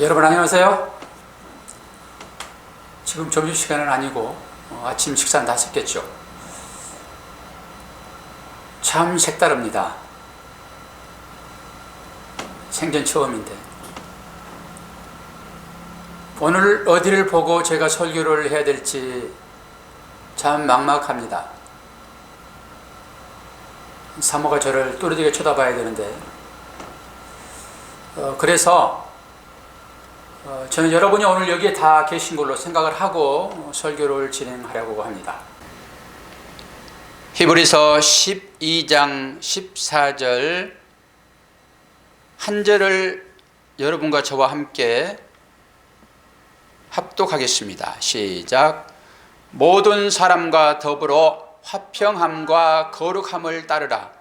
여러분 안녕하세요. 지금 점심시간은 아니고 아침 식사는 다 했겠죠. 참 색다릅니다. 생전 처음인데 오늘 어디를 보고 제가 설교를 해야 될지 참 막막합니다. 사모가 저를 또렷하게 쳐다봐야 되는데 그래서 저는 여러분이 오늘 여기에 다 계신 걸로 생각을 하고 설교를 진행하려고 합니다. 히브리서 12장 14절 한 절을 여러분과 저와 함께 합독하겠습니다. 시작. 모든 사람과 더불어 화평함과 거룩함을 따르라.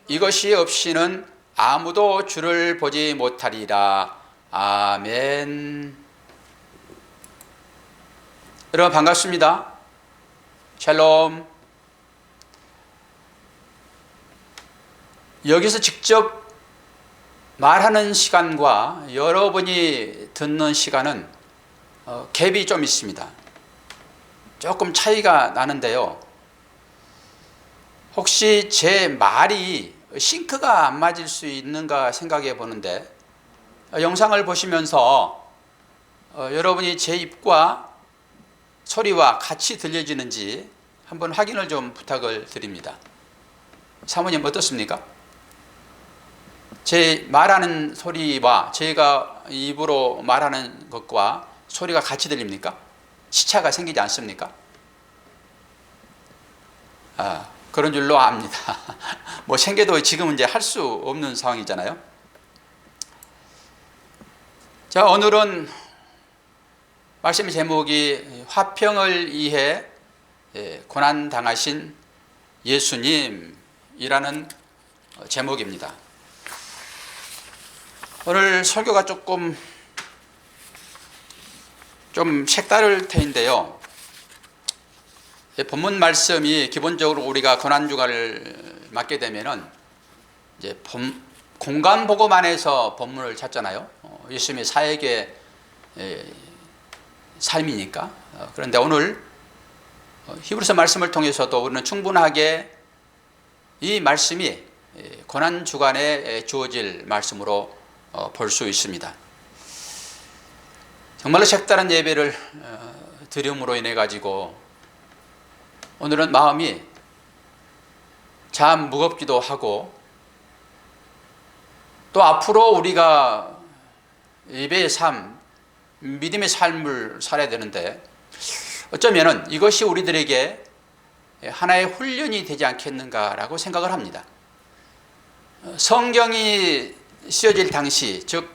이것이 없이는 아무도 주를 보지 못하리라. 아멘. 여러분 반갑습니다. 샬롬. 여기서 직접 말하는 시간과 여러분이 듣는 시간은 갭이 좀 있습니다. 조금 차이가 나는데요. 혹시 제 말이 싱크가 안 맞을 수 있는가 생각해 보는데 영상을 보시면서 여러분이 제 입과 소리와 같이 들려지는지 한번 확인을 좀 부탁을 드립니다. 사모님 어떻습니까? 제 말하는 소리와 제가 입으로 말하는 것과 소리가 같이 들립니까? 시차가 생기지 않습니까? 그런 줄로 압니다. 뭐 생겨도 지금은 이제 할 수 없는 상황이잖아요. 자, 오늘은 말씀의 제목이 화평을 위해 고난당하신 예수님이라는 제목입니다. 오늘 설교가 좀 색다를 터인데요. 본문 말씀이 기본적으로 우리가 고난주간을 맞게 되면은 이제 공간 보고만해서 본문을 찾잖아요. 예수님의 사역의 삶이니까. 그런데 오늘 히브리서 말씀을 통해서도 우리는 충분하게 이 말씀이 고난주간에 주어질 말씀으로 볼 수 있습니다. 정말로 색다른 예배를 드림으로 인해 가지고 오늘은 마음이 참 무겁기도 하고 또 앞으로 우리가 예배의 삶, 믿음의 삶을 살아야 되는데 어쩌면은 이것이 우리들에게 하나의 훈련이 되지 않겠는가라고 생각을 합니다. 성경이 쓰여질 당시, 즉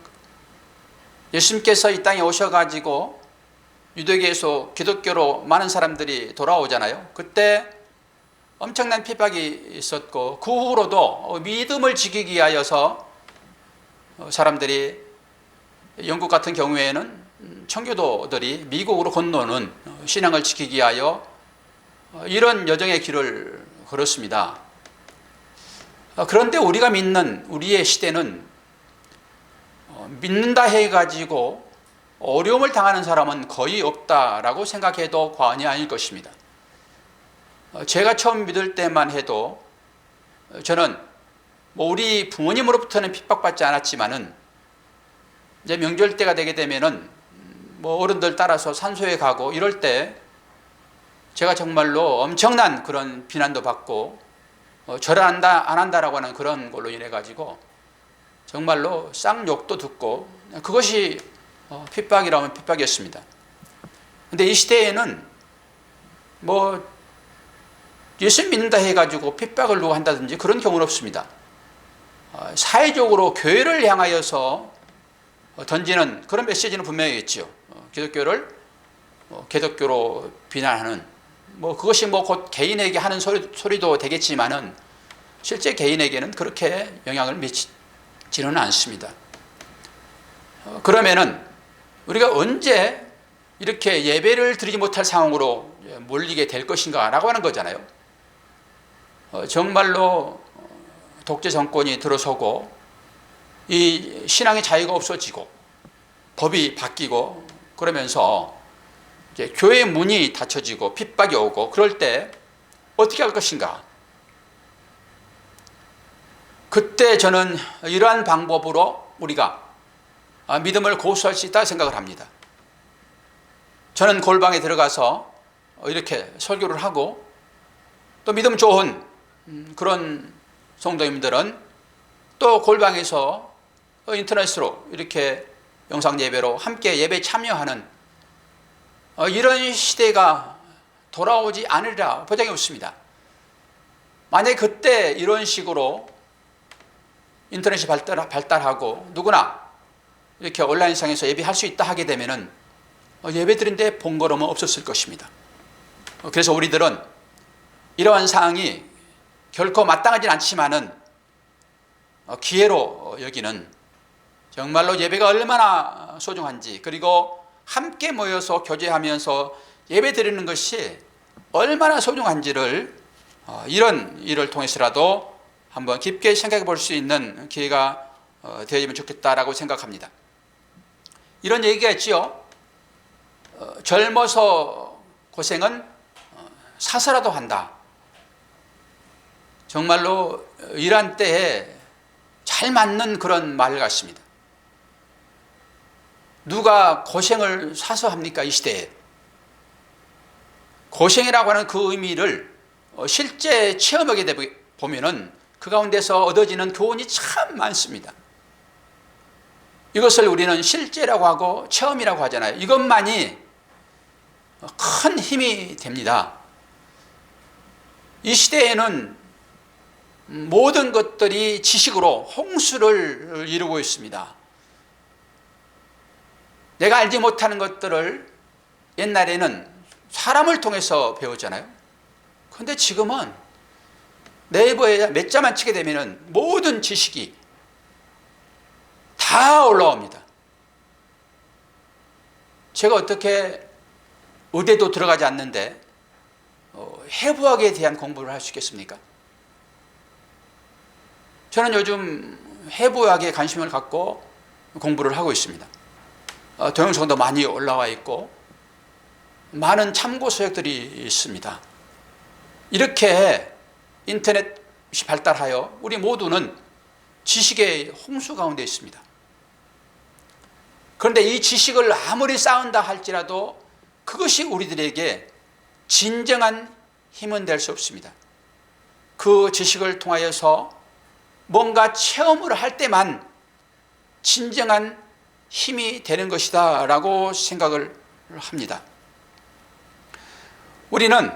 예수님께서 이 땅에 오셔가지고 유대교에서 기독교로 많은 사람들이 돌아오잖아요. 그때 엄청난 핍박이 있었고 그 후로도 믿음을 지키기 위하여서 사람들이 영국 같은 경우에는 청교도들이 미국으로 건너는 신앙을 지키기 위하여 이런 여정의 길을 걸었습니다. 그런데 우리가 믿는 우리의 시대는 믿는다 해가지고 어려움을 당하는 사람은 거의 없다라고 생각해도 과언이 아닐 것입니다. 제가 처음 믿을 때만 해도 저는 우리 부모님으로부터는 핍박받지 않았지만은 이제 명절 때가 되게 되면은 어른들 따라서 산소에 가고 이럴 때 제가 정말로 엄청난 그런 비난도 받고 절을 안 한다라고 하는 그런 걸로 인해 가지고 정말로 쌍욕도 듣고 그것이 핍박이라면 핍박이었습니다. 그런데 이 시대에는 예수 믿는다 해가지고 핍박을 누가 한다든지 그런 경우는 없습니다. 사회적으로 교회를 향하여서 던지는 그런 메시지는 분명히 있죠. 기독교를 개독교로 비난하는 그것이 곧 개인에게 하는 소리도 되겠지만은 실제 개인에게는 그렇게 영향을 미치지는 않습니다. 그러면은 우리가 언제 이렇게 예배를 드리지 못할 상황으로 몰리게 될 것인가 라고 하는 거잖아요. 정말로 독재 정권이 들어서고 이 신앙의 자유가 없어지고 법이 바뀌고 그러면서 이제 교회 문이 닫혀지고 핍박이 오고 그럴 때 어떻게 할 것인가? 그때 저는 이러한 방법으로 우리가 믿음을 고수할 수 있다 생각을 합니다. 저는 골방에 들어가서 이렇게 설교를 하고 또 믿음 좋은 그런 성도님들은 또 골방에서 인터넷으로 이렇게 영상 예배로 함께 예배 참여하는 이런 시대가 돌아오지 않으리라 보장이 없습니다. 만약에 그때 이런 식으로 인터넷이 발달하고 누구나 이렇게 온라인상에서 예배할 수 있다 하게 되면은 예배드린데 번거로움은 없었을 것입니다. 그래서 우리들은 이러한 상황이 결코 마땅하진 않지만은 기회로 여기는 정말로 예배가 얼마나 소중한지, 그리고 함께 모여서 교제하면서 예배드리는 것이 얼마나 소중한지를 이런 일을 통해서라도 한번 깊게 생각해 볼 수 있는 기회가 되어지면 좋겠다라고 생각합니다. 이런 얘기가 있지요. 젊어서 고생은 사서라도 한다. 정말로 일한 때에 잘 맞는 그런 말 같습니다. 누가 고생을 사서 합니까? 이 시대에. 고생이라고 하는 그 의미를 실제 체험하게 보면은 그 가운데서 얻어지는 교훈이 참 많습니다. 이것을 우리는 실제라고 하고 체험이라고 하잖아요. 이것만이 큰 힘이 됩니다. 이 시대에는 모든 것들이 지식으로 홍수를 이루고 있습니다. 내가 알지 못하는 것들을 옛날에는 사람을 통해서 배웠잖아요. 그런데 지금은 네이버에 몇 자만 치게 되면 모든 지식이 다 올라옵니다. 제가 어떻게 의대도 들어가지 않는데 해부학에 대한 공부를 할 수 있겠습니까? 저는 요즘 해부학에 관심을 갖고 공부를 하고 있습니다. 동영상도 많이 올라와 있고 많은 참고 서적들이 있습니다. 이렇게 인터넷이 발달하여 우리 모두는 지식의 홍수 가운데 있습니다. 그런데 이 지식을 아무리 쌓은다 할지라도 그것이 우리들에게 진정한 힘은 될 수 없습니다. 그 지식을 통하여서 뭔가 체험을 할 때만 진정한 힘이 되는 것이다 라고 생각을 합니다. 우리는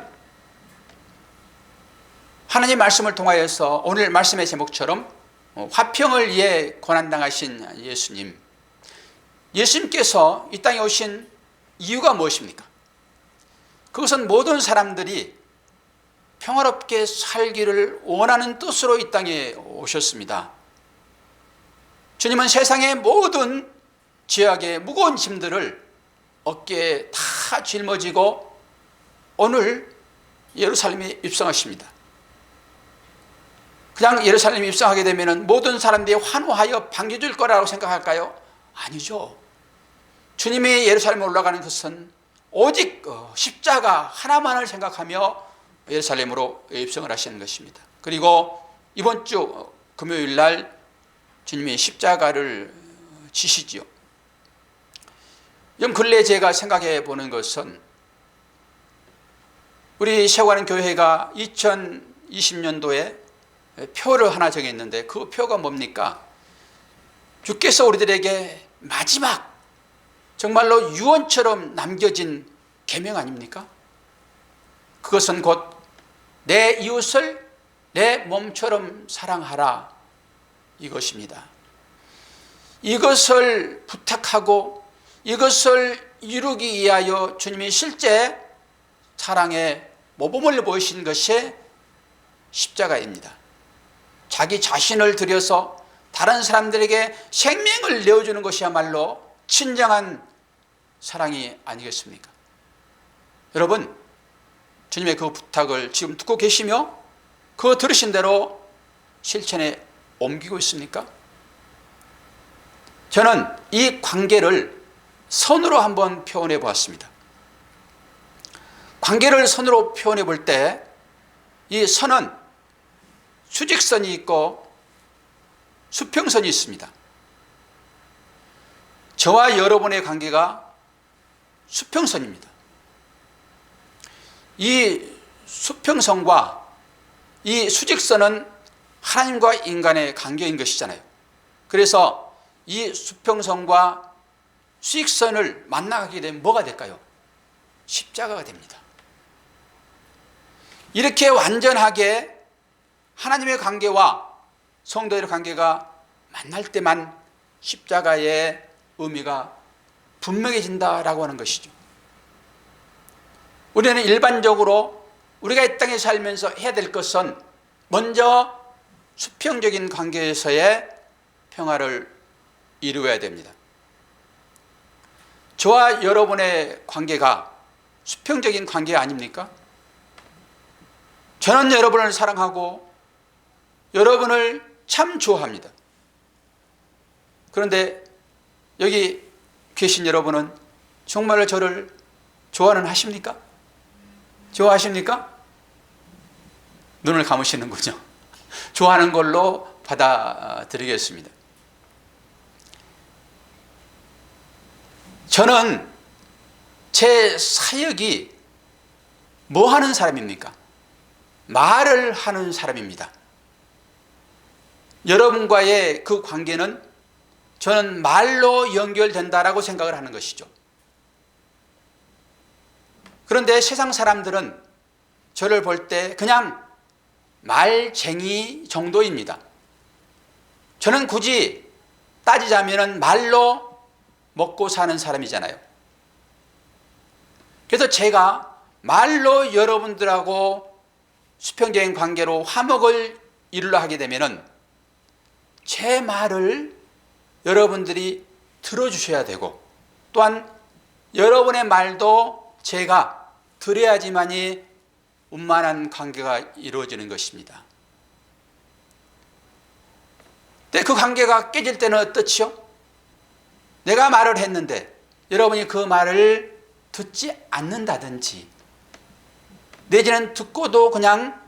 하나님 말씀을 통하여서 오늘 말씀의 제목처럼 화평을 위해 고난당하신 예수님께서 이 땅에 오신 이유가 무엇입니까? 그것은 모든 사람들이 평화롭게 살기를 원하는 뜻으로 이 땅에 오셨습니다. 주님은 세상의 모든 죄악의 무거운 짐들을 어깨에 다 짊어지고 오늘 예루살렘에 입성하십니다. 그냥 예루살렘에 입성하게 되면 모든 사람들이 환호하여 반겨줄 거라고 생각할까요? 아니죠. 주님이 예루살렘에 올라가는 것은 오직 십자가 하나만을 생각하며 예루살렘으로 입성을 하시는 것입니다. 그리고 이번 주 금요일 날 주님이 십자가를 지시지요. 좀 근래 제가 생각해 보는 것은 우리 세워가는 교회가 2020년도에 표를 하나 정했는데 그 표가 뭡니까? 주께서 우리들에게 마지막 정말로 유언처럼 남겨진 계명 아닙니까? 그것은 곧 내 이웃을 내 몸처럼 사랑하라 이것입니다. 이것을 부탁하고 이것을 이루기 위하여 주님이 실제 사랑의 모범을 보이신 것이 십자가입니다. 자기 자신을 들여서 다른 사람들에게 생명을 내어주는 것이야말로 진정한 사랑이 아니겠습니까? 여러분, 주님의 그 부탁을 지금 듣고 계시며 그 들으신 대로 실천에 옮기고 있습니까? 저는 이 관계를 선으로 한번 표현해 보았습니다. 관계를 선으로 표현해 볼 때 이 선은 수직선이 있고 수평선이 있습니다. 저와 여러분의 관계가 수평선입니다. 이 수평선과 이 수직선은 하나님과 인간의 관계인 것이잖아요. 그래서 이 수평선과 수직선을 만나게 되면 뭐가 될까요? 십자가가 됩니다. 이렇게 완전하게 하나님의 관계와 성도의 관계가 만날 때만 십자가의 의미가 분명해진다라고 하는 것이죠. 우리는 일반적으로 우리가 이 땅에 살면서 해야 될 것은 먼저 수평적인 관계에서의 평화를 이루어야 됩니다. 저와 여러분의 관계가 수평적인 관계 아닙니까? 저는 여러분을 사랑하고 여러분을 참 좋아합니다. 그런데 여기 계신 여러분은 정말로 저를 좋아는 하십니까? 좋아하십니까? 눈을 감으시는군요. 좋아하는 걸로 받아들이겠습니다. 저는 제 사역이 뭐 하는 사람입니까? 말을 하는 사람입니다. 여러분과의 그 관계는 저는 말로 연결된다라고 생각을 하는 것이죠. 그런데 세상 사람들은 저를 볼 때 그냥 말쟁이 정도입니다. 저는 굳이 따지자면 말로 먹고 사는 사람이잖아요. 그래서 제가 말로 여러분들하고 수평적인 관계로 화목을 이루려 하게 되면은 제 말을 여러분들이 들어주셔야 되고 또한 여러분의 말도 제가 들어야지만이 원만한 관계가 이루어지는 것입니다. 근데 그 관계가 깨질 때는 어떻지요? 내가 말을 했는데 여러분이 그 말을 듣지 않는다든지 내지는 듣고도 그냥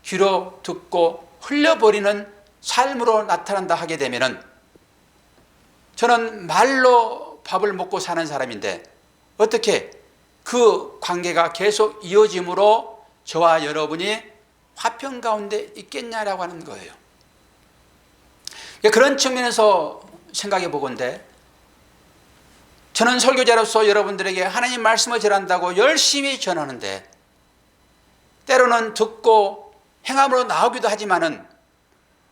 귀로 듣고 흘려버리는 삶으로 나타난다 하게 되면은 저는 말로 밥을 먹고 사는 사람인데 어떻게 그 관계가 계속 이어짐으로 저와 여러분이 화평 가운데 있겠냐라고 하는 거예요. 그런 측면에서 생각해 보건대 저는 설교자로서 여러분들에게 하나님 말씀을 전한다고 열심히 전하는데 때로는 듣고 행함으로 나오기도 하지만은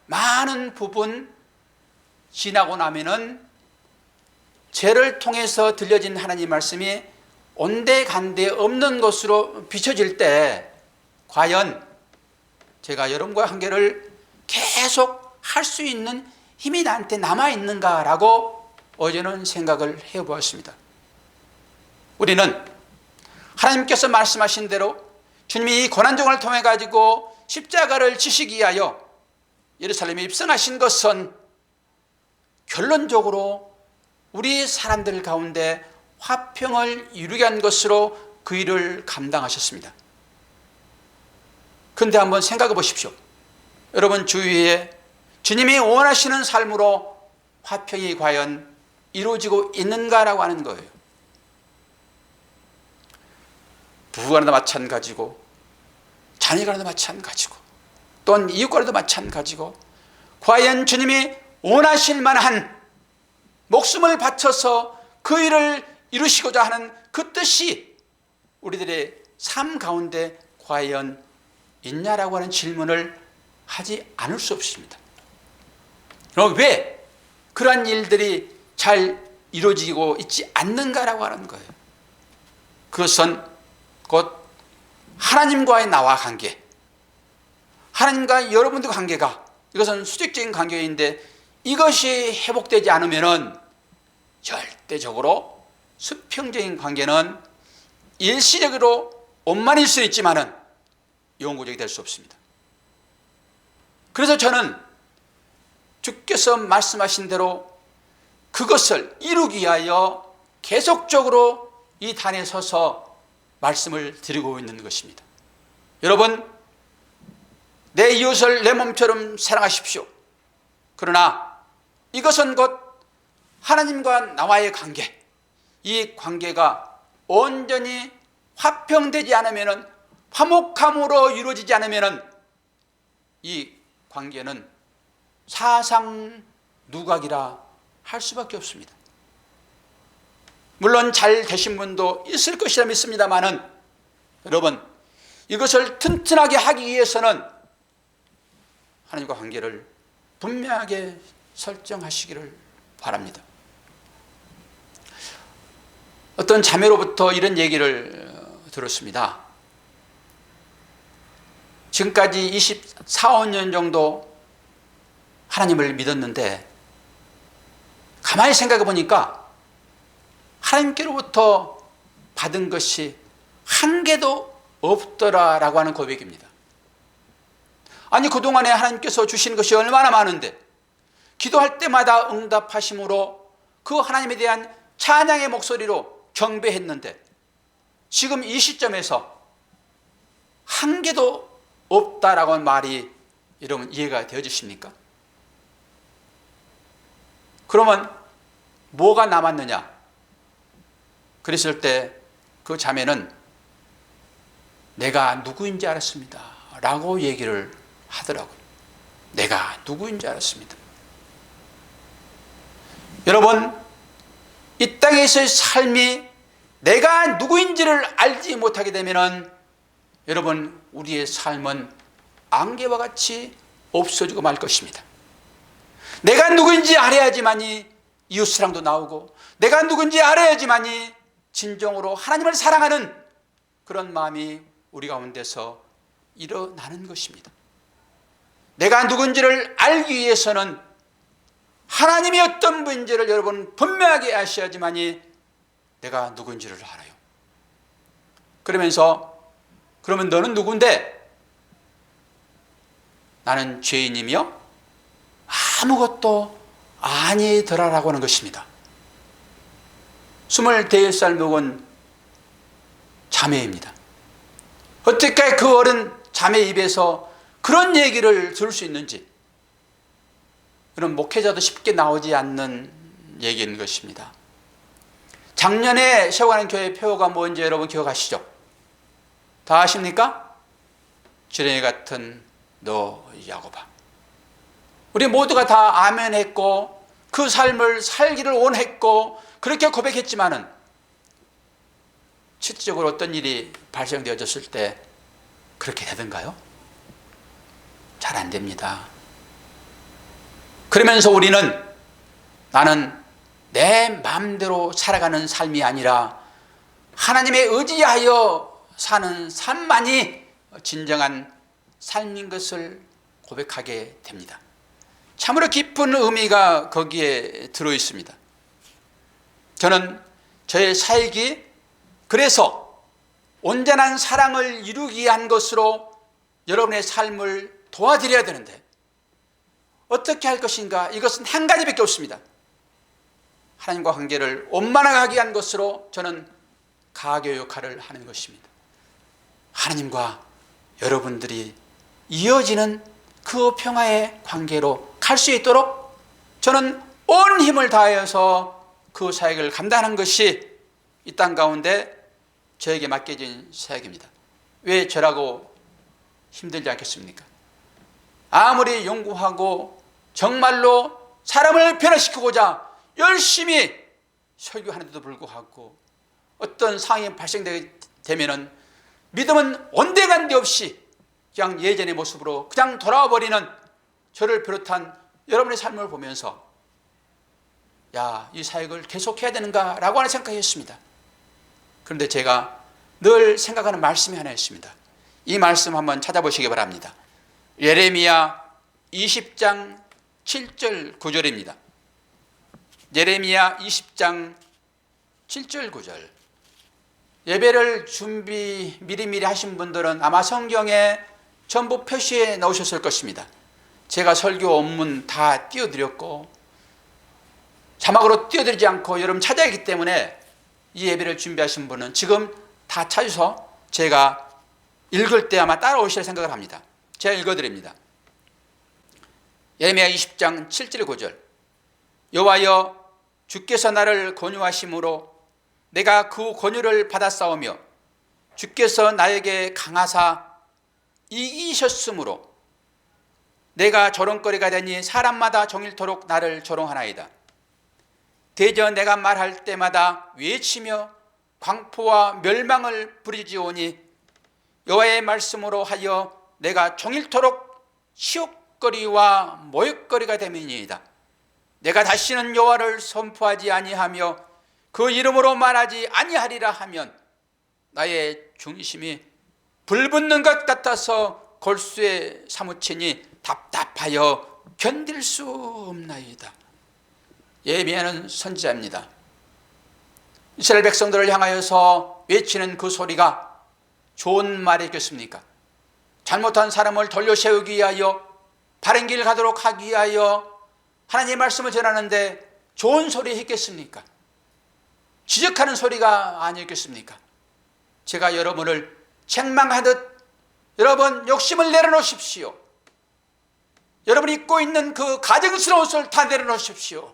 많은 부분 지나고 나면은 죄를 통해서 들려진 하나님 말씀이 온데간데 없는 것으로 비춰질 때 과연 제가 여러분과 관계를 계속 할 수 있는 힘이 나한테 남아있는가라고 어제는 생각을 해보았습니다. 우리는 하나님께서 말씀하신 대로 주님이 이 고난중을 통해 가지고 십자가를 지시기 위하여 예루살렘에 입성하신 것은 결론적으로 우리 사람들 가운데 화평을 이루게 한 것으로 그 일을 감당하셨습니다. 그런데 한번 생각해 보십시오. 여러분 주위에 주님이 원하시는 삶으로 화평이 과연 이루어지고 있는가라고 하는 거예요. 부부간에도 마찬가지고 자녀간에도 마찬가지고 또는 이웃간에도 마찬가지고 과연 주님이 원하실 만한 목숨을 바쳐서 그 일을 이루시고자 하는 그 뜻이 우리들의 삶 가운데 과연 있냐라고 하는 질문을 하지 않을 수 없습니다. 그럼 왜 그러한 일들이 잘 이루어지고 있지 않는가라고 하는 거예요. 그것은 곧 하나님과의 나와 관계, 하나님과 여러분들 관계가 이것은 수직적인 관계인데 이것이 회복되지 않으면 절대적으로 수평적인 관계는 일시적으로 원만일 수 있지만은 영구적이 될 수 없습니다. 그래서 저는 주께서 말씀하신 대로 그것을 이루기 위하여 계속적으로 이 단에 서서 말씀을 드리고 있는 것입니다. 여러분, 내 이웃을 내 몸처럼 사랑하십시오. 그러나 이것은 곧 하나님과 나와의 관계, 이 관계가 온전히 화평되지 않으면, 화목함으로 이루어지지 않으면 이 관계는 사상 누각이라 할 수밖에 없습니다. 물론 잘 되신 분도 있을 것이라 믿습니다만은, 여러분, 이것을 튼튼하게 하기 위해서는 하나님과 관계를 분명하게 설정하시기를 바랍니다. 어떤 자매로부터 이런 얘기를 들었습니다. 지금까지 24, 5년 정도 하나님을 믿었는데 가만히 생각해 보니까 하나님께로부터 받은 것이 한 개도 없더라라고 하는 고백입니다. 아니, 그동안에 하나님께서 주신 것이 얼마나 많은데 기도할 때마다 응답하심으로 그 하나님에 대한 찬양의 목소리로 경배했는데 지금 이 시점에서 한 개도 없다라고 하는 말이 여러분 이해가 되어지십니까? 그러면 뭐가 남았느냐? 그랬을 때 그 자매는 내가 누구인지 알았습니다 라고 얘기를 하더라고요. 내가 누구인지 알았습니다. 여러분, 이 땅에서의 삶이 내가 누구인지를 알지 못하게 되면 여러분, 우리의 삶은 안개와 같이 없어지고 말 것입니다. 내가 누구인지 알아야지만이 이웃사랑도 나오고, 내가 누구인지 알아야지만이 진정으로 하나님을 사랑하는 그런 마음이 우리 가운데서 일어나는 것입니다. 내가 누군지를 알기 위해서는 하나님이 어떤 분인지를 여러분 분명하게 아셔야지만이 내가 누군지를 알아요. 그러면서 그러면 너는 누군데? 나는 죄인이며 아무것도 아니더라라고 하는 것입니다. 25살 먹은 자매입니다. 어떻게 그 어른 자매 입에서 그런 얘기를 들을 수 있는지, 그런 목회자도 쉽게 나오지 않는 얘기인 것입니다. 작년에 세워가는 교회 표어가 뭔지 여러분 기억하시죠? 다 아십니까? 지렁이 같은 너 야곱아. 우리 모두가 다 아멘 했고 그 삶을 살기를 원했고 그렇게 고백했지만은 실질적으로 어떤 일이 발생되어졌을 때 그렇게 되던가요? 잘 안 됩니다. 그러면서 우리는 나는 내 마음대로 살아가는 삶이 아니라 하나님의 의지하여 사는 삶만이 진정한 삶인 것을 고백하게 됩니다. 참으로 깊은 의미가 거기에 들어 있습니다. 저는 저의 사역이 그래서 온전한 사랑을 이루기 위한 것으로 여러분의 삶을 도와드려야 되는데 어떻게 할 것인가? 이것은 한 가지밖에 없습니다. 하나님과 관계를 원만하게 하기 위한 것으로 저는 가교 역할을 하는 것입니다. 하나님과 여러분들이 이어지는 그 평화의 관계로 갈 수 있도록 저는 온 힘을 다하여서 그 사역을 감당하는 것이 이 땅 가운데 저에게 맡겨진 사역입니다. 왜 저라고 힘들지 않겠습니까? 아무리 연구하고 정말로 사람을 변화시키고자 열심히 설교하는데도 불구하고 어떤 상황이 발생되게 되면은 믿음은 온데간데 없이 그냥 예전의 모습으로 그냥 돌아와 버리는 저를 비롯한 여러분의 삶을 보면서 야, 이 사역을 계속해야 되는가 라고 하는 생각을 했습니다. 그런데 제가 늘 생각하는 말씀이 하나 있습니다. 이 말씀 한번 찾아보시기 바랍니다. 예레미야 20장 7절 9절입니다. 예레미야 20장 7절 9절. 예배를 미리미리 하신 분들은 아마 성경에 전부 표시해 놓으셨을 것입니다. 제가 설교 원문 다 띄워드렸고 자막으로 띄워드리지 않고 여러분 찾아야 하기 때문에 이 예배를 준비하신 분은 지금 다 찾으셔서 제가 읽을 때 아마 따라오실 생각을 합니다. 제가 읽어드립니다. 예레미야 20장 7절 9절. 여호와여, 주께서 나를 권유하심으로 내가 그 권유를 받았사오며 주께서 나에게 강하사 이기셨으므로 내가 조롱거리가 되니 사람마다 종일토록 나를 조롱하나이다. 대저 내가 말할 때마다 외치며 광포와 멸망을 부르짖으오니 여호와의 말씀으로 하여 내가 종일토록 치욕거리와 모욕거리가 됨이니이다. 내가 다시는 여호와를 선포하지 아니하며 그 이름으로 말하지 아니하리라 하면 나의 중심이 불붙는 것 같아서 골수에 사무치니 답답하여 견딜 수 없나이다. 예레미야는 선지자입니다. 이스라엘 백성들을 향하여서 외치는 그 소리가 좋은 말이겠습니까? 잘못한 사람을 돌려 세우기 위하여 바른 길 가도록 하기 위하여 하나님의 말씀을 전하는데 좋은 소리 했겠습니까? 지적하는 소리가 아니었겠습니까? 제가 여러분을 책망하듯 여러분 욕심을 내려놓으십시오. 여러분이 입고 있는 그 가증스러운 옷을 다 내려놓으십시오.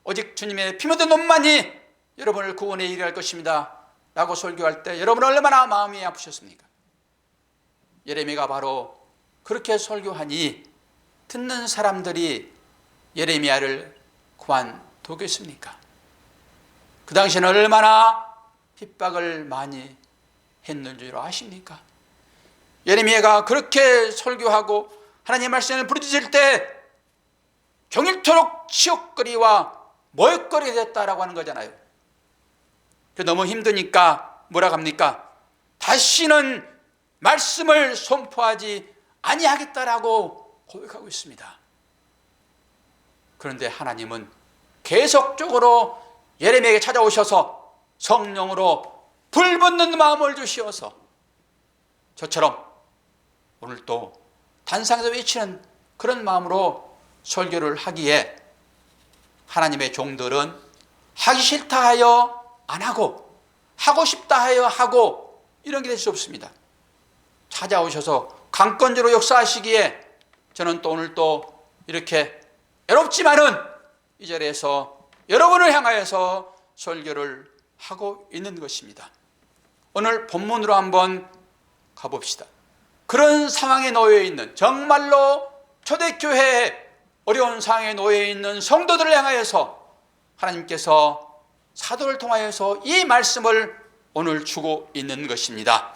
오직 주님의 피 묻은 옷만이 여러분을 구원에 이르게 할 것입니다 라고 설교할 때 여러분 얼마나 마음이 아프셨습니까? 예레미야가 바로 그렇게 설교하니 듣는 사람들이 예레미야를 그만두겠습니까? 그 당시에는 얼마나 핍박을 많이 했는 줄 아십니까? 예레미야가 그렇게 설교하고 하나님의 말씀을 부르짖을 때 종일토록 치욕거리와 모욕거리가 됐다라고 하는 거잖아요. 너무 힘드니까 뭐라고 합니까? 다시는 말씀을 선포하지 아니하겠다라고 고백하고 있습니다. 그런데 하나님은 계속적으로 예레미야에게 찾아오셔서 성령으로 불붙는 마음을 주시어서 저처럼 오늘 또 단상에서 외치는 그런 마음으로 설교를 하기에 하나님의 종들은 하기 싫다 하여 안 하고 하고 싶다 하여 하고 이런 게 될 수 없습니다. 찾아오셔서 강권적으로 역사하시기에 저는 또 오늘 또 이렇게 외롭지만은 이 자리에서 여러분을 향하여서 설교를 하고 있는 것입니다. 오늘 본문으로 한번 가봅시다. 그런 상황에 놓여 있는, 정말로 초대교회에 어려운 상황에 놓여 있는 성도들을 향하여서 하나님께서 사도를 통하여서 이 말씀을 오늘 주고 있는 것입니다.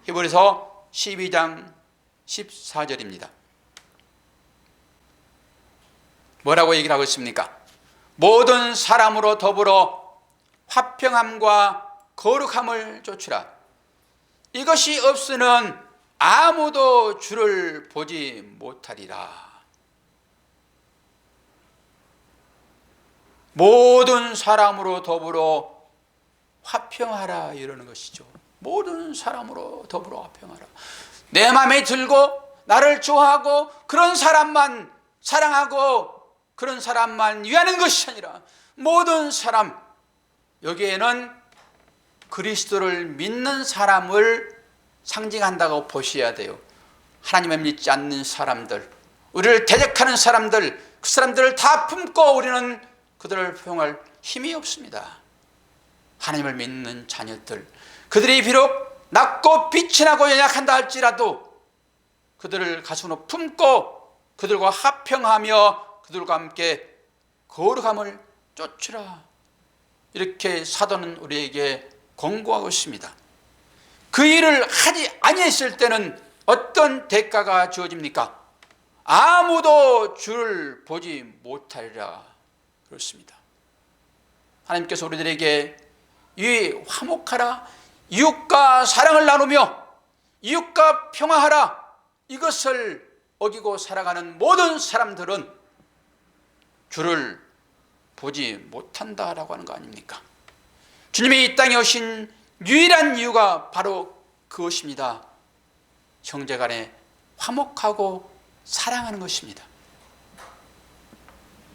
히브리서 12장 14절입니다. 뭐라고 얘기를 하고 있습니까? 모든 사람으로 더불어 화평함과 거룩함을 쫓으라. 이것이 없으면 아무도 주를 보지 못하리라. 모든 사람으로 더불어 화평하라 이러는 것이죠. 모든 사람으로 더불어 화평하라. 내 마음에 들고 나를 좋아하고 그런 사람만 사랑하고 그런 사람만 위하는 것이 아니라 모든 사람, 여기에는 그리스도를 믿는 사람을 상징한다고 보셔야 돼요. 하나님을 믿지 않는 사람들, 우리를 대적하는 사람들, 그 사람들을 다 품고 우리는 그들을 포용할 힘이 없습니다. 하나님을 믿는 자녀들, 그들이 비록 낮고 빛이 나고 연약한다 할지라도 그들을 가슴으로 품고 그들과 화평하며 그들과 함께 거룩함을 쫓으라. 이렇게 사도는 우리에게 권고하고 있습니다. 그 일을 하지 아니했을 때는 어떤 대가가 주어집니까? 아무도 주를 보지 못하리라. 그렇습니다. 하나님께서 우리들에게 이 화목하라, 이웃과 사랑을 나누며 이웃과 평화하라, 이것을 어기고 살아가는 모든 사람들은 주를 보지 못한다라고 하는 거 아닙니까? 주님이 이 땅에 오신 유일한 이유가 바로 그것입니다. 형제간에 화목하고 사랑하는 것입니다.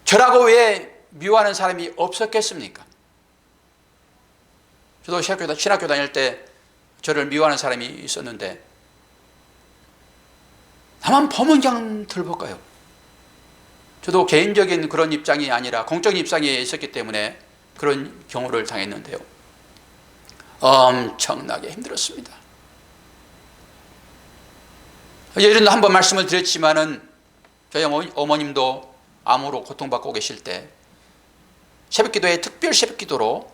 저라고 왜 미워하는 사람이 없었겠습니까? 저도 신학교 다닐 때 저를 미워하는 사람이 있었는데 나만 보면 그냥 들볼까요? 저도 개인적인 그런 입장이 아니라 공적인 입장에 있었기 때문에 그런 경우를 당했는데요. 엄청나게 힘들었습니다. 예전에 한번 말씀을 드렸지만은 저희 어머님도 암으로 고통받고 계실 때 새벽기도에 특별 새벽기도로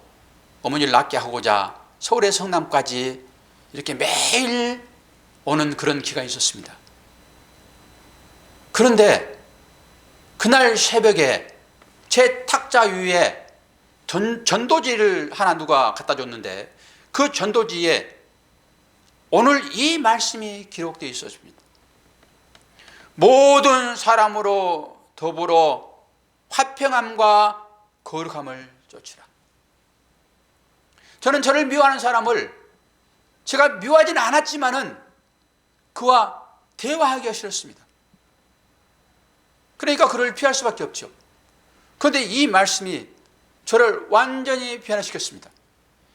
어머니를 낫게 하고자 서울의 성남까지 이렇게 매일 오는 그런 기간이 있었습니다. 그런데 그날 새벽에 제 탁자 위에 전도지를 하나 누가 갖다 줬는데 그 전도지에 오늘 이 말씀이 기록되어 있었습니다. 모든 사람으로 더불어 화평함과 거룩함을 쫓으라. 저는 저를 미워하는 사람을 제가 미워하지는 않았지만은 그와 대화하기가 싫었습니다. 그러니까 그를 피할 수밖에 없죠. 그런데 이 말씀이 저를 완전히 변화시켰습니다.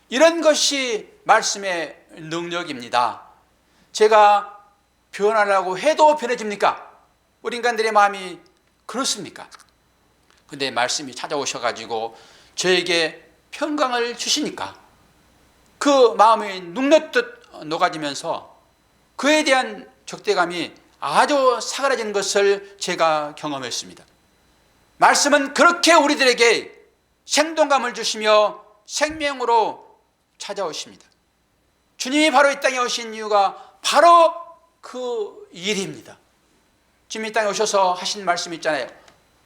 이런 것이 말씀의 능력입니다. 제가 변하려고 해도 변해집니까? 우리 인간들의 마음이 그렇습니까? 근데 말씀이 찾아오셔가지고 저에게 평강을 주시니까 그 마음이 눅눅듯 녹아지면서 그에 대한 적대감이 아주 사그라지는 것을 제가 경험했습니다. 말씀은 그렇게 우리들에게 생동감을 주시며 생명으로 찾아오십니다. 주님이 바로 이 땅에 오신 이유가 바로 그 일입니다. 주님이 이 땅에 오셔서 하신 말씀 있잖아요.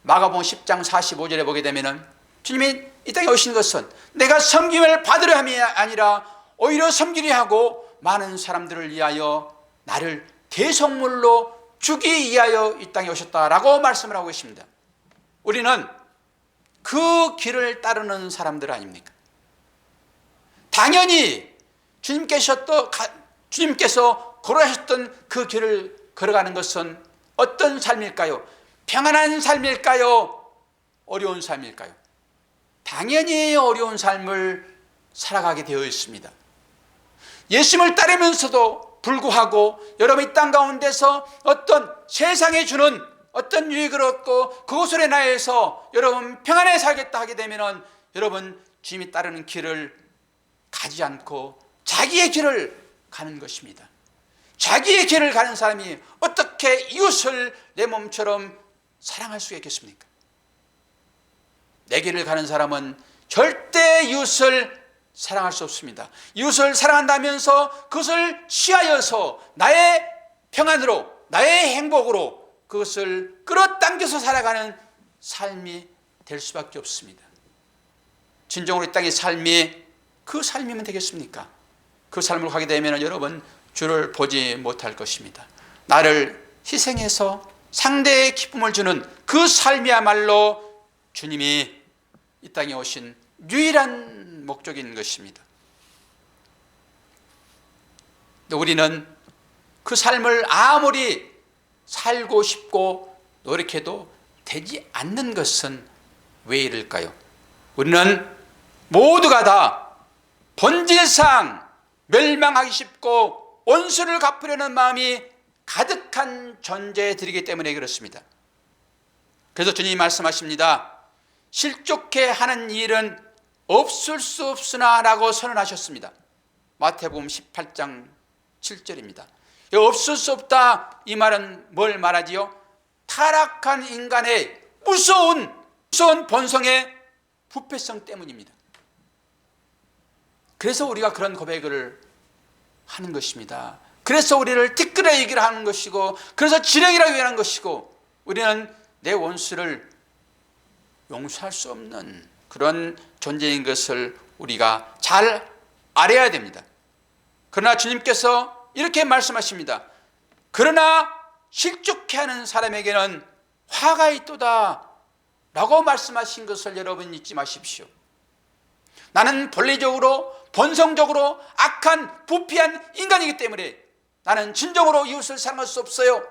마가복음 10장 45절에 보게 되면은 주님이 이 땅에 오신 것은 내가 섬김을 받으려 함이 아니라 오히려 섬기려 하고 많은 사람들을 위하여 나를 대속물로 주기 위하여 이 땅에 오셨다라고 말씀을 하고 계십니다. 우리는 그 길을 따르는 사람들 아닙니까? 당연히 주님께서 걸어가셨던 그 길을 걸어가는 것은 어떤 삶일까요? 평안한 삶일까요? 어려운 삶일까요? 당연히 어려운 삶을 살아가게 되어 있습니다. 예수님을 따르면서도 불구하고 여러분 이 땅 가운데서 어떤 세상에 주는 어떤 유익을 얻고 그것을 인하여서 여러분 평안에 살겠다 하게 되면 여러분 주님이 따르는 길을 가지 않고 자기의 길을 가는 것입니다. 자기의 길을 가는 사람이 어떻게 이웃을 내 몸처럼 사랑할 수가 있겠습니까? 내 길을 가는 사람은 절대 이웃을 사랑할 수 없습니다. 이웃을 사랑한다면서 그것을 취하여서 나의 평안으로 나의 행복으로 그것을 끌어당겨서 살아가는 삶이 될 수밖에 없습니다. 진정으로 이 땅의 삶이 그 삶이면 되겠습니까? 그 삶을 가게 되면 여러분 주를 보지 못할 것입니다. 나를 희생해서 상대의 기쁨을 주는 그 삶이야말로 주님이 이 땅에 오신 유일한 목적인 것입니다. 우리는 그 삶을 아무리 살고 싶고 노력해도 되지 않는 것은 왜 이럴까요? 우리는 모두가 다 본질상 멸망하기 쉽고 원수를 갚으려는 마음이 가득한 존재들이기 때문에 그렇습니다. 그래서 주님이 말씀하십니다. 실족해 하는 일은 없을 수 없으나 라고 선언하셨습니다. 마태복음 18장 7절입니다. 없을 수 없다 이 말은 뭘 말하지요? 타락한 인간의 무서운 본성의 부패성 때문입니다. 그래서 우리가 그런 고백을 하는 것입니다. 그래서 우리를 티끌어 얘기를 하는 것이고 그래서 지령이라고 얘기하는 것이고 우리는 내 원수를 용서할 수 없는 그런 존재인 것을 우리가 잘 알아야 됩니다. 그러나 주님께서 이렇게 말씀하십니다. 그러나 실족해하는 사람에게는 화가 있도다 라고 말씀하신 것을 여러분 잊지 마십시오. 나는 본래적으로 본성적으로 악한 부패한 인간이기 때문에 나는 진정으로 이웃을 사랑할 수 없어요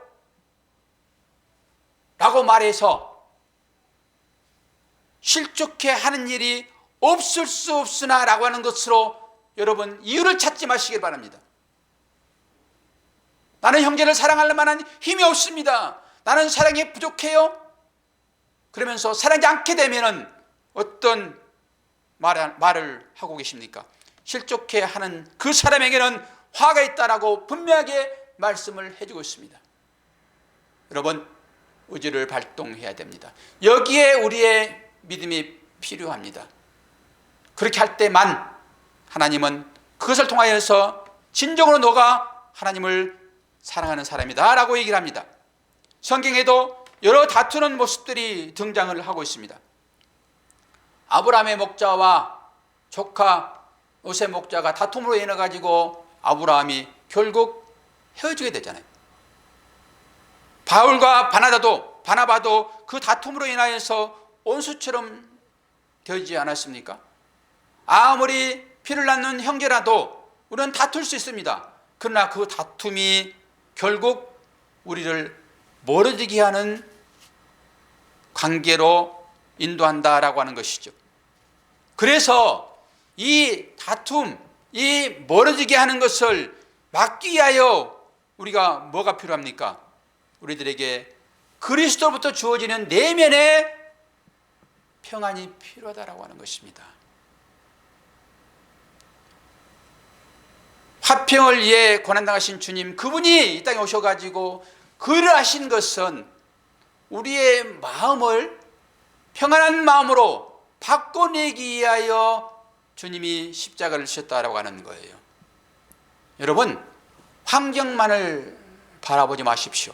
라고 말해서 실족해 하는 일이 없을 수 없으나 라고 하는 것으로 여러분 이유를 찾지 마시길 바랍니다. 나는 형제를 사랑할 만한 힘이 없습니다. 나는 사랑이 부족해요. 그러면서 사랑하지 않게 되면 어떤 말을 하고 계십니까? 실족해 하는 그 사람에게는 화가 있다라고 분명하게 말씀을 해주고 있습니다. 여러분, 의지를 발동해야 됩니다. 여기에 우리의 믿음이 필요합니다. 그렇게 할 때만 하나님은 그것을 통하여서 진정으로 너가 하나님을 사랑하는 사람이다 라고 얘기를 합니다. 성경에도 여러 다투는 모습들이 등장을 하고 있습니다. 아브라함의 목자와 조카 요셉 목자가 다툼으로 인해 가지고 아브라함이 결국 헤어지게 되잖아요. 바울과 바나바도 그 다툼으로 인하여서 원수처럼 되지 않았습니까? 아무리 피를 낳는 형제라도 우리는 다툴 수 있습니다. 그러나 그 다툼이 결국 우리를 멀어지게 하는 관계로 인도한다라고 하는 것이죠. 그래서 이 다툼, 이 멀어지게 하는 것을 막기 위하여 우리가 뭐가 필요합니까? 우리들에게 그리스도로부터 주어지는 내면의 평안이 필요하다라고 하는 것입니다. 화평을 위해 고난당하신 주님, 그분이 이 땅에 오셔가지고 그 일을 하신 것은 우리의 마음을 평안한 마음으로 바꿔내기 위하여 주님이 십자가를 지셨다라고 하는 거예요. 여러분, 환경만을 바라보지 마십시오.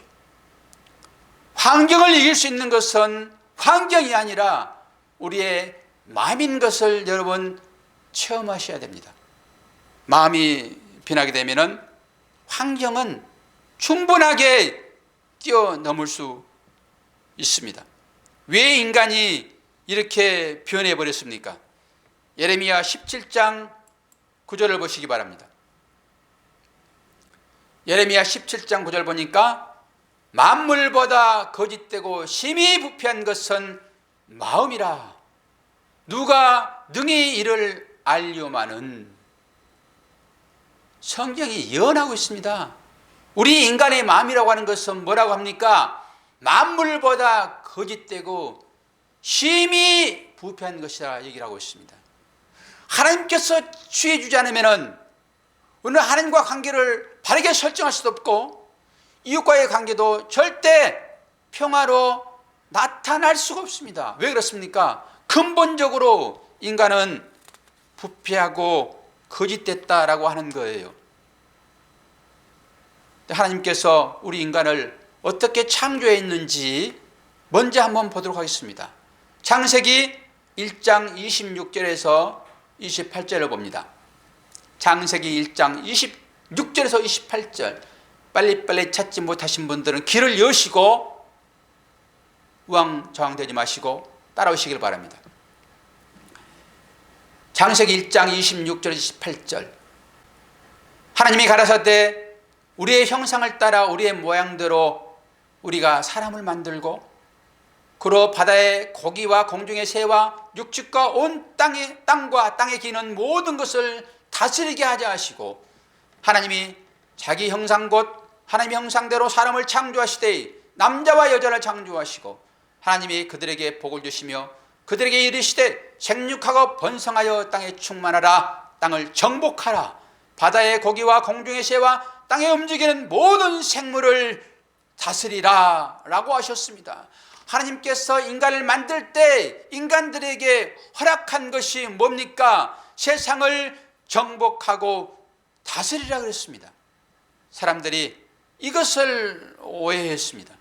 환경을 이길 수 있는 것은 환경이 아니라 우리의 마음인 것을 여러분 체험하셔야 됩니다. 마음이 변하게 되면 환경은 충분하게 뛰어넘을 수 있습니다. 왜 인간이 이렇게 변해버렸습니까? 예레미야 17장 9절을 보시기 바랍니다. 예레미야 17장 9절 보니까 만물보다 거짓되고 심히 부패한 것은 마음이라 누가 능히 이를 알려마는. 성경이 예언하고 있습니다. 우리 인간의 마음이라고 하는 것은 뭐라고 합니까? 만물보다 거짓되고 심히 부패한 것이라 얘기를 하고 있습니다. 하나님께서 취해주지 않으면 우리는 하나님과 관계를 바르게 설정할 수도 없고 이웃과의 관계도 절대 평화로 나타날 수가 없습니다. 왜 그렇습니까? 근본적으로 인간은 부패하고 거짓됐다라고 하는 거예요. 하나님께서 우리 인간을 어떻게 창조했는지 먼저 한번 보도록 하겠습니다. 창세기 1장 26절에서 28절을 봅니다. 창세기 1장 26절에서 28절 빨리빨리 찾지 못하신 분들은 귀를 여시고 우왕좌왕되지 마시고 따라오시길 바랍니다. 창세기 1장 26절에서 28절 하나님이 가라사대 우리의 형상을 따라 우리의 모양대로 우리가 사람을 만들고 그로 바다의 고기와 공중의 새와 육축과 온 땅과 땅에 기는 모든 것을 다스리게 하자 하시고 하나님이 자기 형상 곧 하나님의 형상대로 사람을 창조하시되 남자와 여자를 창조하시고 하나님이 그들에게 복을 주시며 그들에게 이르시되 생육하고 번성하여 땅에 충만하라 땅을 정복하라 바다의 고기와 공중의 새와 땅에 움직이는 모든 생물을 다스리라 라고 하셨습니다. 하나님께서 인간을 만들 때 인간들에게 허락한 것이 뭡니까? 세상을 정복하고 다스리라 그랬습니다. 사람들이 이것을 오해했습니다.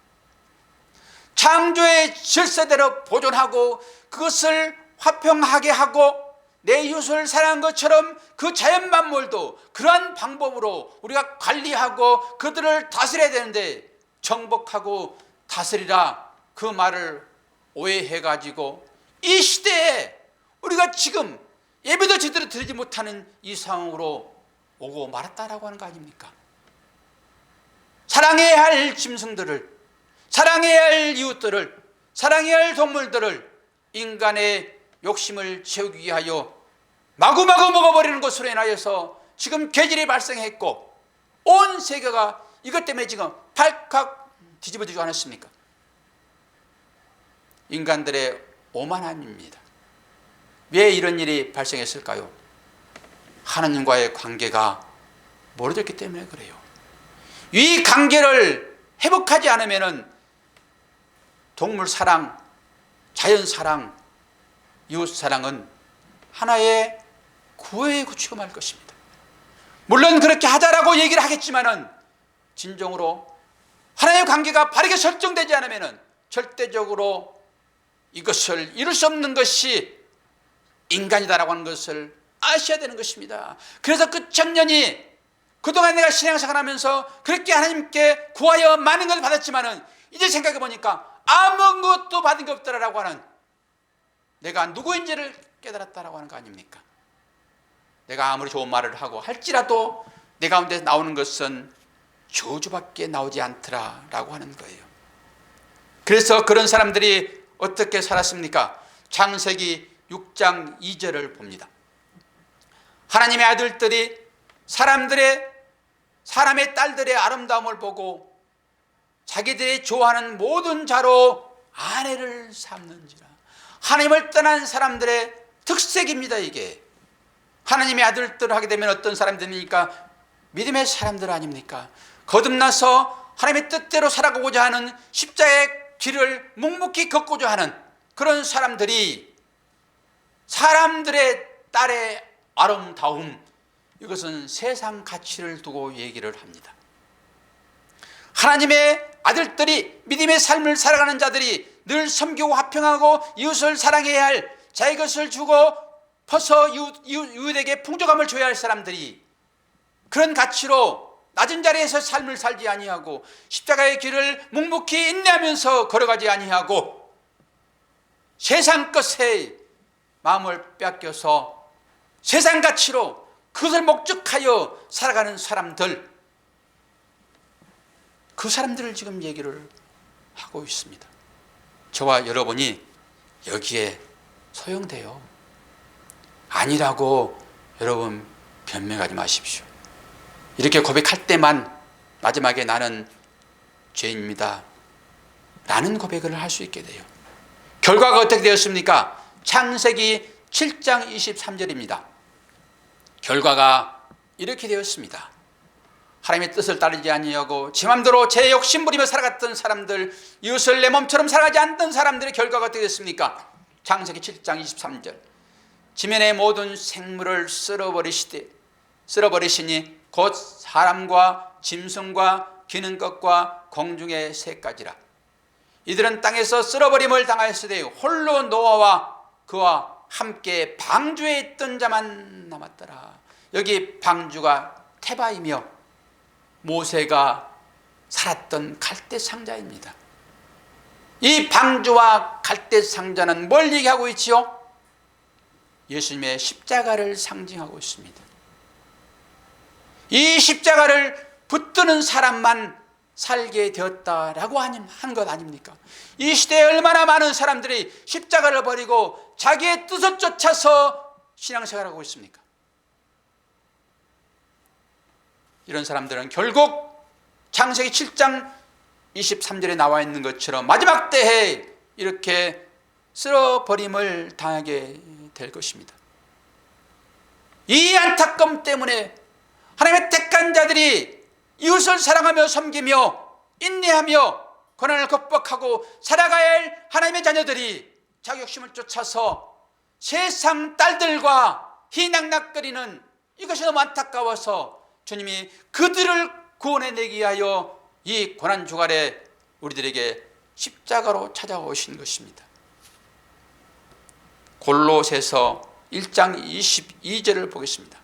창조의 질서대로 보존하고 그것을 화평하게 하고 내 이웃을 사랑한 것처럼 그 자연 만물도 그러한 방법으로 우리가 관리하고 그들을 다스려야 되는데 정복하고 다스리라 그 말을 오해해가지고 이 시대에 우리가 지금 예배도 제대로 드리지 못하는 이 상황으로 오고 말았다라고 하는 거 아닙니까? 사랑해야 할 짐승들을, 사랑해야 할 이웃들을, 사랑해야 할 동물들을 인간의 욕심을 채우기 위하여 마구마구 먹어버리는 것으로 인하여서 지금 괴질이 발생했고 온 세계가 이것 때문에 지금 발칵 뒤집어지지 않았습니까? 인간들의 오만함입니다. 왜 이런 일이 발생했을까요? 하나님과의 관계가 멀어졌기 때문에 그래요. 이 관계를 회복하지 않으면 동물 사랑, 자연 사랑, 이웃 사랑은 하나의 구애에 그치고 말 것입니다. 물론 그렇게 하자라고 얘기를 하겠지만은 진정으로 하나님의 관계가 바르게 설정되지 않으면 절대적으로 이것을 이룰 수 없는 것이 인간이다라고 하는 것을 아셔야 되는 것입니다. 그래서 그 청년이 그동안 내가 신앙생활 하면서 그렇게 하나님께 구하여 많은 것을 받았지만은 이제 생각해 보니까 아무것도 받은 게 없더라라고 하는, 내가 누구인지를 깨달았다라고 하는 거 아닙니까? 내가 아무리 좋은 말을 하고 할지라도 내 가운데 나오는 것은 저주밖에 나오지 않더라라고 하는 거예요. 그래서 그런 사람들이 어떻게 살았습니까? 창세기 6장 2절을 봅니다. 하나님의 아들들이 사람의 딸들의 아름다움을 보고 자기들이 좋아하는 모든 자로 아내를 삼는지라. 하나님을 떠난 사람들의 특색입니다. 이게 하나님의 아들들을 하게 되면 어떤 사람들입니까? 믿음의 사람들 아닙니까? 거듭나서 하나님의 뜻대로 살아가고자 하는 십자가의 길을 묵묵히 걷고자 하는 그런 사람들이 사람들의 딸의 아름다움, 이것은 세상 가치를 두고 얘기를 합니다. 하나님의 아들들이 믿음의 삶을 살아가는 자들이 늘 섬기고 화평하고 이웃을 사랑해야 할, 자기 것을 주고 퍼서 이웃에게 풍족함을 줘야 할 사람들이 그런 가치로 낮은 자리에서 삶을 살지 아니하고 십자가의 길을 묵묵히 인내하면서 걸어가지 아니하고 세상 것에 마음을 빼앗겨서 세상 가치로 그것을 목적하여 살아가는 사람들, 그 사람들을 지금 얘기를 하고 있습니다. 저와 여러분이 여기에 소용돼요? 아니라고 여러분 변명하지 마십시오. 이렇게 고백할 때만 마지막에 나는 죄인입니다 라는 고백을 할 수 있게 돼요. 결과가 어떻게 되었습니까? 창세기 7장 23절입니다. 결과가 이렇게 되었습니다. 하나님의 뜻을 따르지 아니하고 지 맘대로 제 욕심 부리며 살아갔던 사람들, 이웃을 내 몸처럼 살아가지 않던 사람들의 결과가 어떻게 됐습니까? 창세기 7장 23절. 지면의 모든 생물을 쓸어버리시니 곧 사람과 짐승과 기는 것과 공중의 새까지라. 이들은 땅에서 쓸어버림을 당하였으되 홀로 노아와 그와 함께 방주에 있던 자만 남았더라. 여기 방주가 테바이며 모세가 살았던 갈대 상자입니다. 이 방주와 갈대 상자는 뭘 얘기하고 있지요? 예수님의 십자가를 상징하고 있습니다. 이 십자가를 붙드는 사람만 살게 되었다라고 한 것 아닙니까? 이 시대에 얼마나 많은 사람들이 십자가를 버리고 자기의 뜻을 쫓아서 신앙생활하고 있습니까? 이런 사람들은 결국 창세기 7장 23절에 나와 있는 것처럼 마지막 때에 이렇게 쓸어버림을 당하게 될 것입니다. 이 안타까움 때문에 하나님의 택한 자들이 이웃을 사랑하며 섬기며 인내하며 고난을 극복하고 살아가야 할 하나님의 자녀들이 자기 욕심을 쫓아서 세상 딸들과 희낙낙거리는 이것이 너무 안타까워서 주님이 그들을 구원해내기 위하여 이 고난주간에 우리들에게 십자가로 찾아오신 것입니다. 골로새서 1장 22절을 보겠습니다.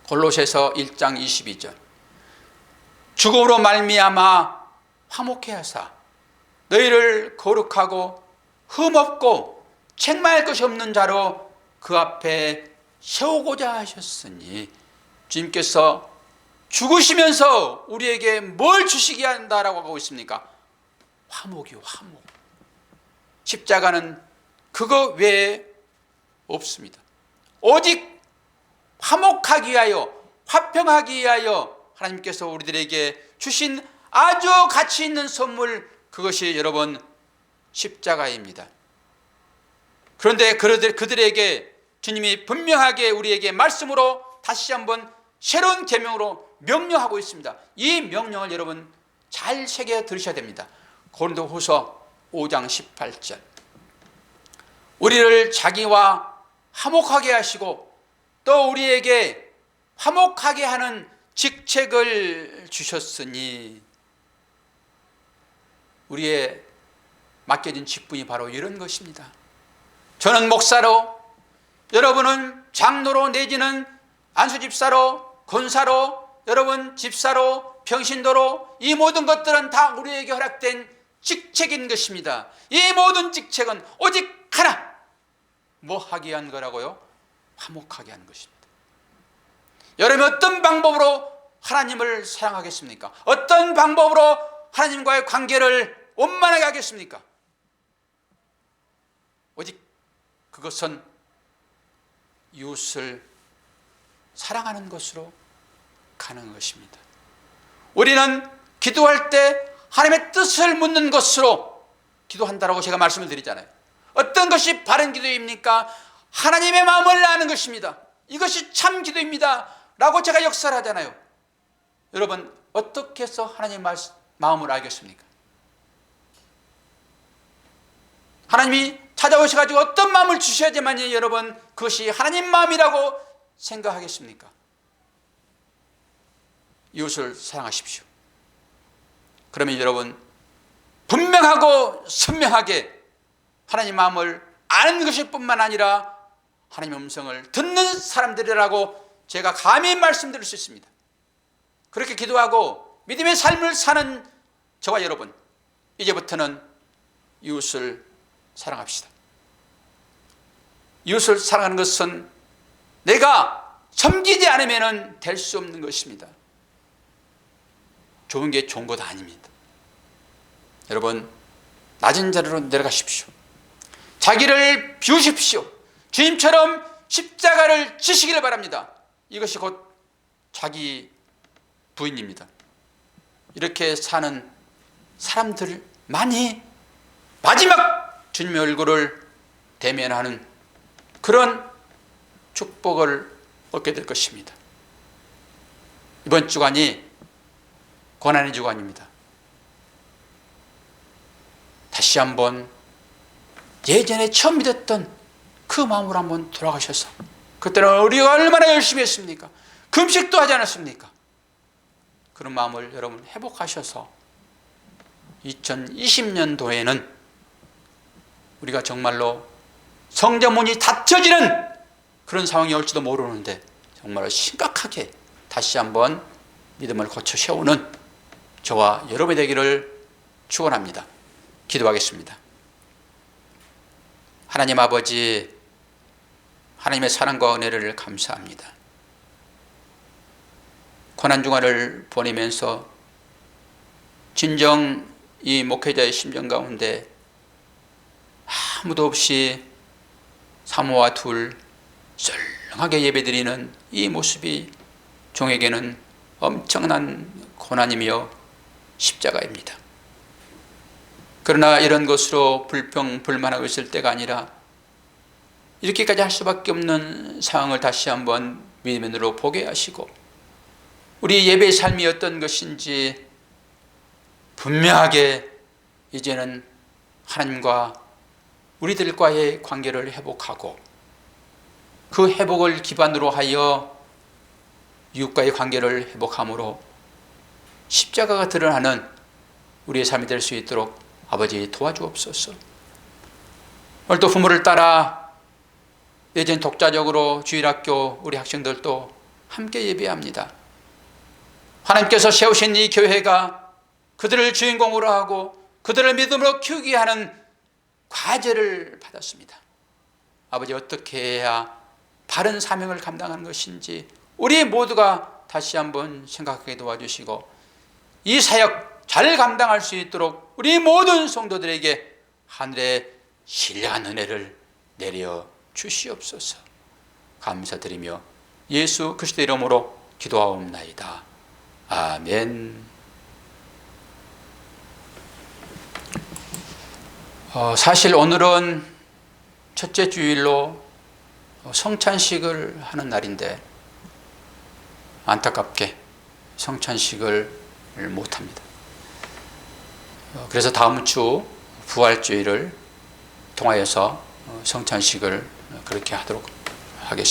골로새서 1장 22절. 죽음으로 말미암아 화목해 하사 너희를 거룩하고 흠없고 책망할 것이 없는 자로 그 앞에 세우고자 하셨으니, 주님께서 죽으시면서 우리에게 뭘 주시기 한다라고 하고 있습니까? 화목이요, 화목. 십자가는 그거 외에 없습니다. 오직 화목하기 위하여, 화평하기 위하여 하나님께서 우리들에게 주신 아주 가치 있는 선물, 그것이 여러분 십자가입니다. 그런데 그들에게 주님이 분명하게 우리에게 말씀으로 다시 한번 새로운 계명으로 명령하고 있습니다. 이 명령을 여러분 잘 새겨 들으셔야 됩니다. 고린도후서 5장 18절. 우리를 자기와 화목하게 하시고 또 우리에게 화목하게 하는 직책을 주셨으니, 우리의 맡겨진 직분이 바로 이런 것입니다. 저는 목사로, 여러분은 장로로 내지는 안수집사로, 권사로, 여러분 집사로, 평신도로, 이 모든 것들은 다 우리에게 허락된 직책인 것입니다. 이 모든 직책은 오직 하나, 뭐 하기 위한 거라고요? 화목하게 하는 것입니다. 여러분 어떤 방법으로 하나님을 사랑하겠습니까? 어떤 방법으로 하나님과의 관계를 원만하게 하겠습니까? 오직 그것은 이웃을 사랑하는 것으로 가는 것입니다. 우리는 기도할 때 하나님의 뜻을 묻는 것으로 기도한다라고 제가 말씀을 드리잖아요. 어떤 것이 바른 기도입니까? 하나님의 마음을 아는 것입니다. 이것이 참 기도입니다 라고 제가 역사를 하잖아요. 여러분 어떻게 해서 하나님의 마음을 알겠습니까? 하나님이 찾아오셔가지고 어떤 마음을 주셔야지만 여러분 그것이 하나님 마음이라고 생각하겠습니까? 이웃을 사랑하십시오. 그러면 여러분 분명하고 선명하게 하나님 마음을 아는 것일 뿐만 아니라 하나님의 음성을 듣는 사람들이라고 제가 감히 말씀드릴 수 있습니다. 그렇게 기도하고 믿음의 삶을 사는 저와 여러분, 이제부터는 이웃을 사랑합시다. 이웃을 사랑하는 것은 내가 섬기지 않으면 될 수 없는 것입니다. 좋은 게 좋은 것 아닙니다. 여러분 낮은 자리로 내려가십시오. 자기를 비우십시오. 주님처럼 십자가를 지시기를 바랍니다. 이것이 곧 자기 부인입니다. 이렇게 사는 사람들만이 마지막 주님의 얼굴을 대면하는 그런 축복을 얻게 될 것입니다. 이번 주간이 고난의 주간입니다. 다시 한번 예전에 처음 믿었던 그 마음으로 한번 돌아가셔서, 그때는 우리가 얼마나 열심히 했습니까? 금식도 하지 않았습니까? 그런 마음을 여러분 회복하셔서 2020년도에는 우리가 정말로 성전문이 닫혀지는 그런 상황이 올지도 모르는데 정말 심각하게 다시 한번 믿음을 고쳐 세우는 저와 여러분이 되기를 축원합니다. 기도하겠습니다. 하나님 아버지, 하나님의 사랑과 은혜를 감사합니다. 고난주간을 보내면서 진정 이 목회자의 심정 가운데 아무도 없이 사모와 둘 썰렁하게 예배드리는 이 모습이 종에게는 엄청난 고난이며 십자가입니다. 그러나 이런 것으로 불평불만하고 있을 때가 아니라 이렇게까지 할 수밖에 없는 상황을 다시 한번 믿음의 눈으로 보게 하시고 우리 예배의 삶이 어떤 것인지 분명하게 이제는 하나님과 우리들과의 관계를 회복하고 그 회복을 기반으로 하여 이웃과의 관계를 회복함으로 십자가가 드러나는 우리의 삶이 될 수 있도록 아버지 도와주옵소서. 오늘도 부모를 따라 예전 독자적으로 주일학교 우리 학생들도 함께 예배합니다. 하나님께서 세우신 이 교회가 그들을 주인공으로 하고 그들을 믿음으로 키우게 하는 과제를 받았습니다. 아버지 어떻게 해야 바른 사명을 감당하는 것인지 우리 모두가 다시 한번 생각하게 도와주시고 이 사역 잘 감당할 수 있도록 우리 모든 성도들에게 하늘의 신령한 은혜를 내려 주시옵소서. 감사드리며 예수 그리스도 이름으로 기도하옵나이다. 아멘. 사실 오늘은 첫째 주일로 성찬식을 하는 날인데 안타깝게 성찬식을 못합니다. 그래서 다음 주 부활주일을 통하여서 성찬식을 그렇게 하도록 하겠습니다.